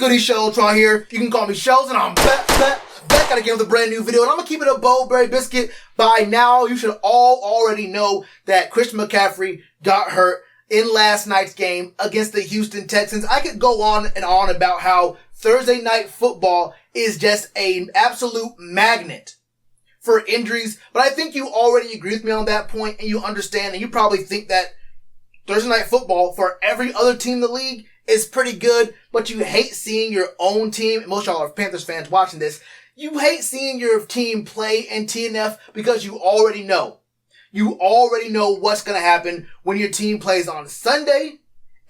goody, Shellitronnn here. You can call me Shells, and I'm back again with a brand new video. And I'm going to keep it a bold berry biscuit. By now, you should all already know that Christian McCaffrey got hurt in last night's game against the Houston Texans. I could go on and on about how Thursday night football is just an absolute magnet for injuries. But I think you already agree with me on that point, and you understand, and you probably think that Thursday night football for every other team in the league is pretty good, but you hate seeing your own team, and most of y'all are Panthers fans watching this, you hate seeing your team play in TNF because you already know. You already know what's going to happen when your team plays on Sunday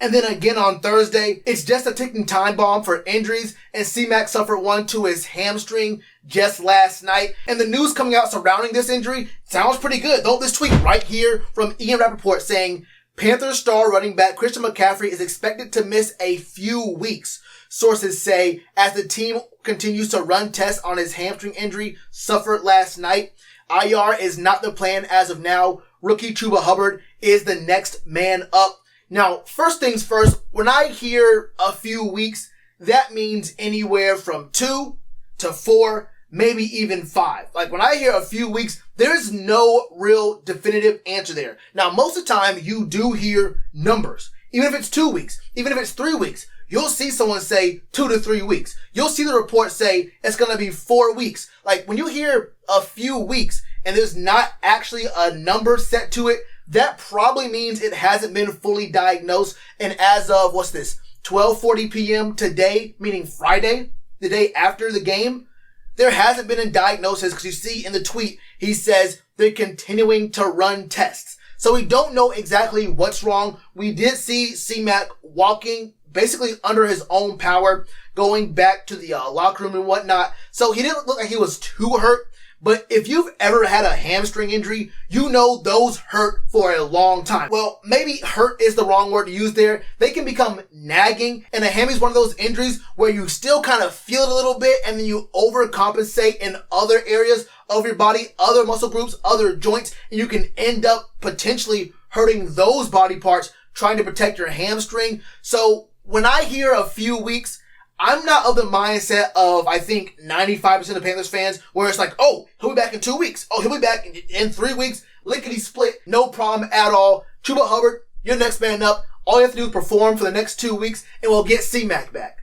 and then again on Thursday. It's just a ticking time bomb for injuries, and C-Mac suffered one to his hamstring just last night. And the news coming out surrounding this injury sounds pretty good. Though this tweet right here from Ian Rappaport saying, Panthers star running back Christian McCaffrey is expected to miss a few weeks, sources say, as the team continues to run tests on his hamstring injury suffered last night. IR is not the plan as of now. Rookie Chuba Hubbard is the next man up. Now, first things first, when I hear a few weeks, that means anywhere from 2 to 4, maybe even 5. Like when I hear a few weeks, there's no real definitive answer there. Now, most of the time you do hear numbers. Even if it's 2 weeks, even if it's 3 weeks, you'll see someone say 2 to 3 weeks. You'll see the report say it's going to be 4 weeks. Like when you hear a few weeks and there's not actually a number set to it, that probably means it hasn't been fully diagnosed. And as of, 12:40 p.m. today, meaning Friday, the day after the game, there hasn't been a diagnosis, because you see in the tweet, he says they're continuing to run tests. So we don't know exactly what's wrong. We did see C-Mac walking basically under his own power, going back to the locker room and whatnot. So he didn't look like he was too hurt. But if you've ever had a hamstring injury, you know those hurt for a long time. Well, maybe hurt is the wrong word to use there. They can become nagging, and a hammy is one of those injuries where you still kind of feel it a little bit and then you overcompensate in other areas of your body, other muscle groups, other joints, and you can end up potentially hurting those body parts trying to protect your hamstring. So when I hear a few weeks, I'm not of the mindset of, I think, 95% of Panthers fans, where it's like, oh, he'll be back in 2 weeks. Oh, he'll be back in 3 weeks. Lickety split. No problem at all. Chuba Hubbard, you're next man up. All you have to do is perform for the next 2 weeks, and we'll get C-Mac back.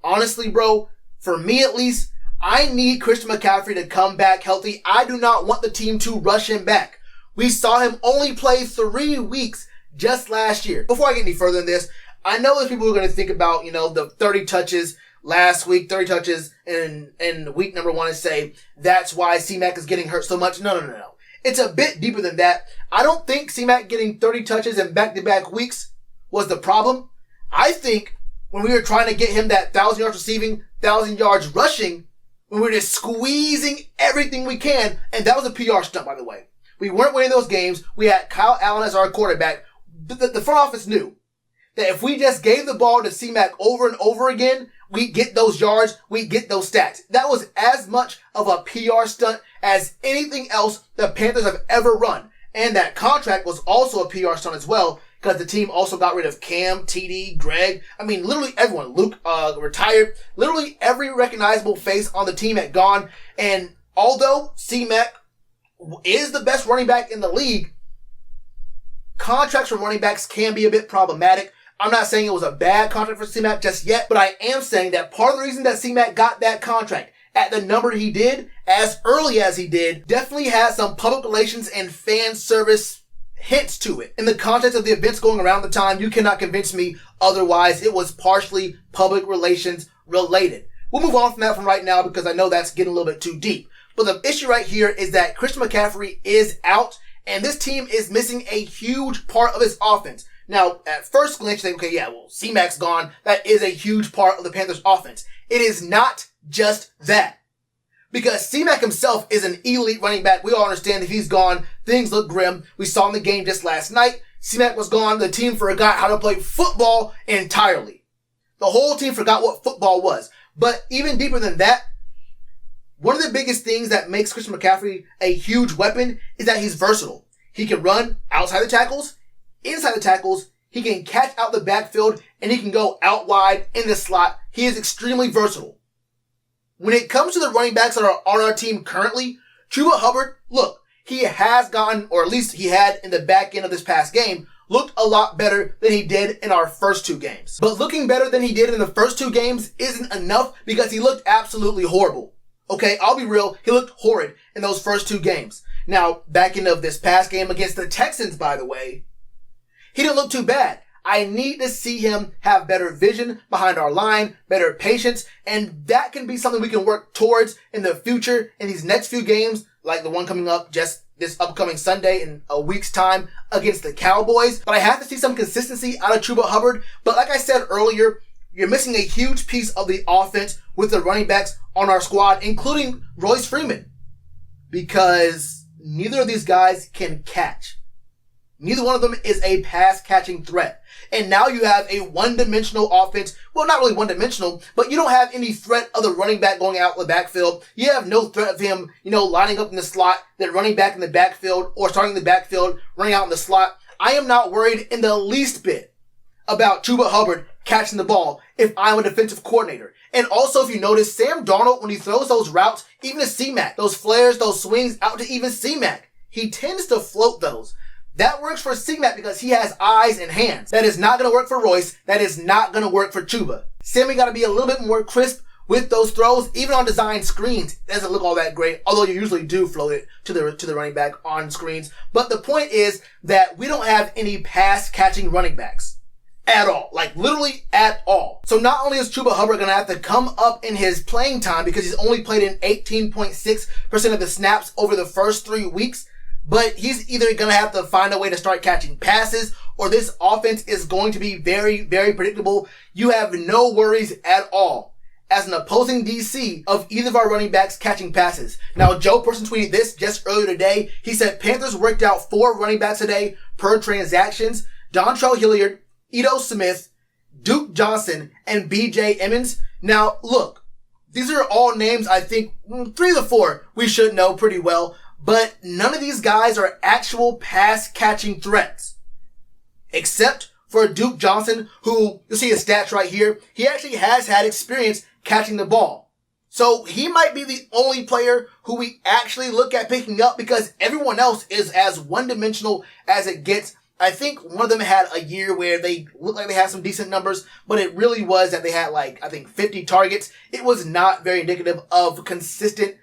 Honestly, bro, for me at least, I need Christian McCaffrey to come back healthy. I do not want the team to rush him back. We saw him only play 3 weeks just last year. Before I get any further in this, I know there's people who are going to think about, the 30 touches last week, 30 touches in week number 1 and say, that's why C-Mac is getting hurt so much. No. It's a bit deeper than that. I don't think C-Mac getting 30 touches in back-to-back weeks was the problem. I think when we were trying to get him that 1,000 yards receiving, 1,000 yards rushing, when we were just squeezing everything we can, and that was a PR stunt, by the way. We weren't winning those games. We had Kyle Allen as our quarterback. The front office knew that if we just gave the ball to C-Mac over and over again, we'd get those yards, we'd get those stats. That was as much of a PR stunt as anything else the Panthers have ever run. And that contract was also a PR stunt as well, because the team also got rid of Cam, TD, Greg. I mean, literally everyone. Luke retired. Literally every recognizable face on the team had gone. And although C-Mac is the best running back in the league, contracts for running backs can be a bit problematic. I'm not saying it was a bad contract for C-Mac just yet, but I am saying that part of the reason that C-Mac got that contract at the number he did, as early as he did, definitely had some public relations and fan service hints to it. In the context of the events going around at the time, you cannot convince me otherwise. It was partially public relations related. We'll move on from that from right now, because I know that's getting a little bit too deep. But the issue right here is that Christian McCaffrey is out, and this team is missing a huge part of its offense. Now, at first glance, you think, okay, C-Mac's gone. That is a huge part of the Panthers offense. It is not just that. Because C-Mac himself is an elite running back. We all understand if he's gone, things look grim. We saw in the game just last night. C-Mac was gone. The team forgot how to play football entirely. The whole team forgot what football was. But even deeper than that, one of the biggest things that makes Christian McCaffrey a huge weapon is that he's versatile. He can run outside the tackles, inside the tackles. He can catch out the backfield and he can go out wide in the slot. He is extremely versatile. When it comes to the running backs that are on our team currently, Chuba Hubbard, look, he has gotten, or at least he had in the back end of this past game, looked a lot better than he did in our first 2 games. But looking better than he did in the first 2 games isn't enough because he looked absolutely horrible. Okay, I'll be real, he looked horrid in those first 2 games. Now, back end of this past game against the Texans, by the way, he didn't look too bad. I need to see him have better vision behind our line, better patience, and that can be something we can work towards in the future in these next few games, like the one coming up just this upcoming Sunday in a week's time against the Cowboys. But I have to see some consistency out of Chuba Hubbard. But like I said earlier, you're missing a huge piece of the offense with the running backs on our squad, including Royce Freeman, because neither of these guys can catch. Neither one of them is a pass-catching threat. And now you have a one-dimensional offense. Well, not really one-dimensional, but you don't have any threat of the running back going out in the backfield. You have no threat of him, lining up in the slot, then running back in the backfield, or starting in the backfield, running out in the slot. I am not worried in the least bit about Chuba Hubbard catching the ball if I'm a defensive coordinator. And also, if you notice, Sam Darnold, when he throws those routes, even to C-Mac, those flares, those swings out to even C-Mac, he tends to float those. That works for C-Mac because he has eyes and hands. That is not going to work for Royce. That is not going to work for Chuba. Sammy got to be a little bit more crisp with those throws. Even on design screens, it doesn't look all that great, although you usually do float it to the running back on screens. But the point is that we don't have any pass-catching running backs at all. Like, literally at all. So not only is Chuba Hubbard going to have to come up in his playing time because he's only played in 18.6% of the snaps over the first 3 weeks, but he's either going to have to find a way to start catching passes, or this offense is going to be very, very predictable. You have no worries at all as an opposing DC of either of our running backs catching passes. Now, Joe Person tweeted this just earlier today. He said Panthers worked out 4 running backs a day per transactions. Dontrell Hilliard, Ito Smith, Duke Johnson, and BJ Emmons. Now, look, these are all names I think 3 of the 4 we should know pretty well. But none of these guys are actual pass-catching threats. Except for Duke Johnson, who, you'll see his stats right here, he actually has had experience catching the ball. So he might be the only player who we actually look at picking up because everyone else is as one-dimensional as it gets. I think one of them had a year where they looked like they had some decent numbers, but it really was that they had 50 targets. It was not very indicative of consistent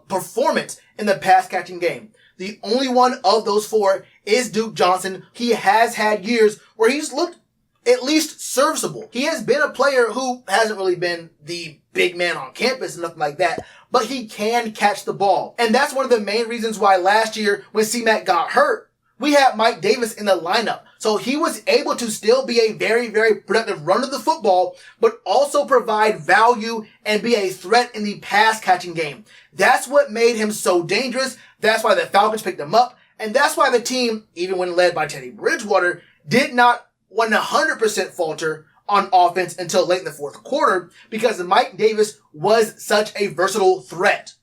performance in the pass catching game. The only one of those 4 is Duke Johnson. He has had years where he's looked at least serviceable. He has been a player who hasn't really been the big man on campus and nothing like that, but he can catch the ball. And that's one of the main reasons why last year when C-Mac got hurt, we had Mike Davis in the lineup. So he was able to still be a very, very productive runner of the football, but also provide value and be a threat in the pass catching game. That's what made him so dangerous. That's why the Falcons picked him up. And that's why the team, even when led by Teddy Bridgewater, did not 100% falter on offense until late in the fourth quarter because Mike Davis was such a versatile threat.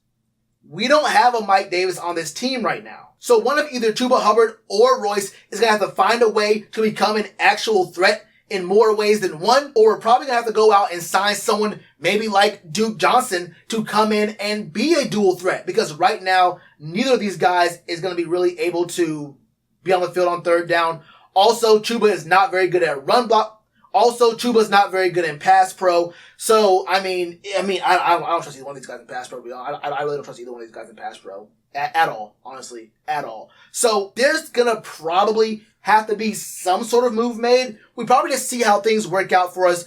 We don't have a Mike Davis on this team right now. So one of either Chuba Hubbard or Royce is going to have to find a way to become an actual threat in more ways than one, or we're probably going to have to go out and sign someone maybe like Duke Johnson to come in and be a dual threat, because right now, neither of these guys is going to be really able to be on the field on third down. Also, Chuba is not very good at run block. Also, Chuba's not very good in pass pro. So, I don't trust either one of these guys in pass pro. I really don't trust either one of these guys in pass pro. At all, honestly, at all. So there's gonna probably have to be some sort of move made. We probably just see how things work out for us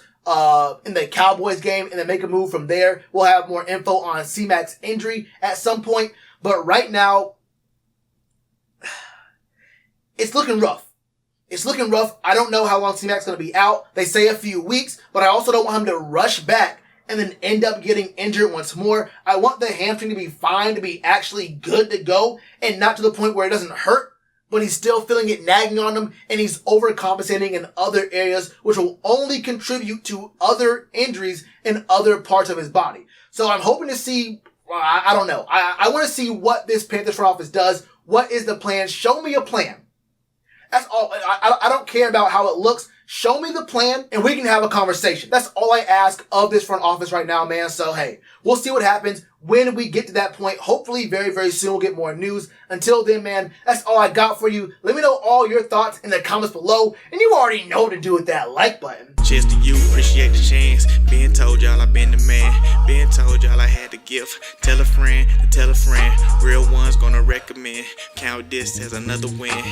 in the Cowboys game and then make a move from there. We'll have more info on C-Mac's injury at some point. But right now, it's looking rough. It's looking rough. I don't know how long C-Mac's gonna be out. They say a few weeks, but I also don't want him to rush back and then end up getting injured once more. I want the hamstring to be fine, to be actually good to go, and not to the point where it doesn't hurt, but he's still feeling it nagging on him, and he's overcompensating in other areas, which will only contribute to other injuries in other parts of his body. So I'm hoping to see, I don't know. I want to see what this Panthers front office does. What is the plan? Show me a plan. That's all. I don't care about how it looks. Show me the plan, and we can have a conversation. That's all I ask of this front office right now, man. So, hey, we'll see what happens when we get to that point. Hopefully, very, very soon, we'll get more news. Until then, man, that's all I got for you. Let me know all your thoughts in the comments below. And you already know what to do with that like button. Cheers to you, appreciate the chance. Been told y'all I been the man. Been told y'all I had the gift. Tell a friend to tell a friend. Real ones gonna recommend. Count this as another win.